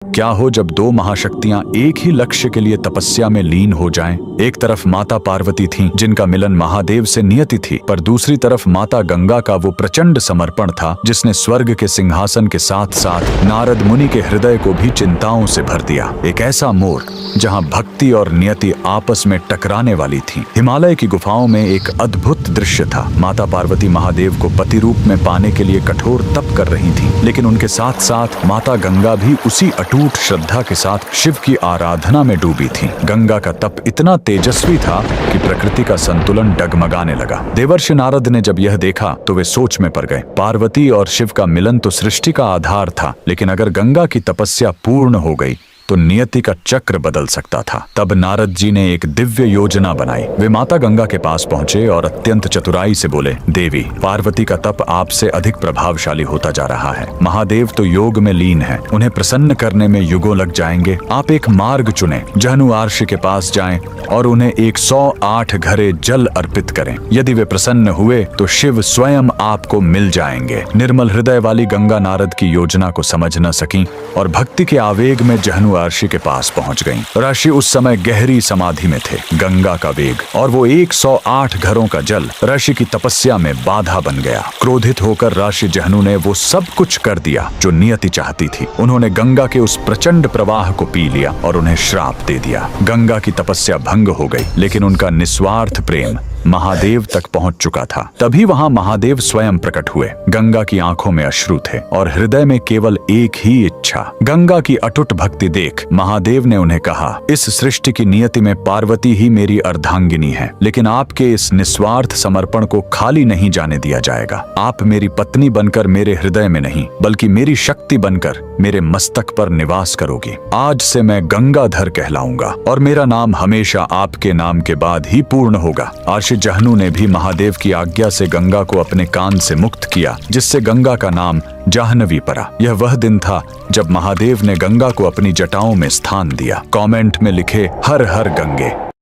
क्या हो जब दो महाशक्तियां एक ही लक्ष्य के लिए तपस्या में लीन हो जाएं? एक तरफ माता पार्वती थीं, जिनका मिलन महादेव से नियति थी, पर दूसरी तरफ माता गंगा का वो प्रचंड समर्पण था जिसने स्वर्ग के सिंहासन के साथ साथ नारद मुनि के हृदय को भी चिंताओं से भर दिया। एक ऐसा मोड़ जहां भक्ति और नियति आपस में टकराने वाली थी। हिमालय की गुफाओं में एक अद्भुत दृश्य था। माता पार्वती महादेव को पति रूप में पाने के लिए कठोर तप कर रही थी, लेकिन उनके साथ साथ माता गंगा भी उसी अटूट श्रद्धा के साथ शिव की आराधना में डूबी थी। गंगा का तप इतना तेजस्वी था कि प्रकृति का संतुलन डगमगाने लगा। देवर्षि नारद ने जब यह देखा तो वे सोच में पड़ गए। पार्वती और शिव का मिलन तो सृष्टि का आधार था, लेकिन अगर गंगा की तपस्या पूर्ण हो गई तो नियति का चक्र बदल सकता था। तब नारद जी ने एक दिव्य योजना बनाई। वे माता गंगा के पास पहुंचे और अत्यंत चतुराई से बोले, देवी, पार्वती का तप आपसे अधिक प्रभावशाली होता जा रहा है। महादेव तो योग में लीन है, उन्हें प्रसन्न करने में युगों लग जाएंगे। आप एक मार्ग चुनें, जहनु आर्षि के पास जाएं और उन्हें 108 घड़े जल अर्पित करें। यदि वे प्रसन्न हुए तो शिव स्वयं आपको मिल जाएंगे। निर्मल हृदय वाली गंगा नारद की योजना को समझ न सकी और भक्ति के आवेग में जहनु ऋषि के पास पहुंच गईं। ऋषि उस समय गहरी समाधि में थे। गंगा का वेग और वो 108 घरों का जल ऋषि की तपस्या में बाधा बन गया। क्रोधित होकर ऋषि जहनु ने वो सब कुछ कर दिया जो नियति चाहती थी। उन्होंने गंगा के उस प्रचंड प्रवाह को पी लिया और उन्हें श्राप दे दिया। गंगा की तपस्या भंग हो गई, लेकिन उनका निस्वार्थ प्रेम महादेव तक पहुंच चुका था। तभी वहां महादेव स्वयं प्रकट हुए। गंगा की आंखों में अश्रु थे और हृदय में केवल एक ही इच्छा, गंगा की अटूट भक्ति देख महादेव ने उन्हें कहा, इस सृष्टि की नियति में पार्वती ही मेरी अर्धांगिनी है, लेकिन आपके इस निस्वार्थ समर्पण को खाली नहीं जाने दिया जाएगा। आप मेरी पत्नी बनकर मेरे हृदय में नहीं, बल्कि मेरी शक्ति बनकर मेरे मस्तक पर निवास करोगी। आज से मैं गंगाधर कहलाऊंगा और मेरा नाम हमेशा आपके नाम के बाद ही पूर्ण होगा। जहनु ने भी महादेव की आज्ञा से गंगा को अपने कान से मुक्त किया, जिससे गंगा का नाम जाह्नवी पड़ा। यह वह दिन था जब महादेव ने गंगा को अपनी जटाओं में स्थान दिया। कमेंट में लिखे, हर हर गंगे।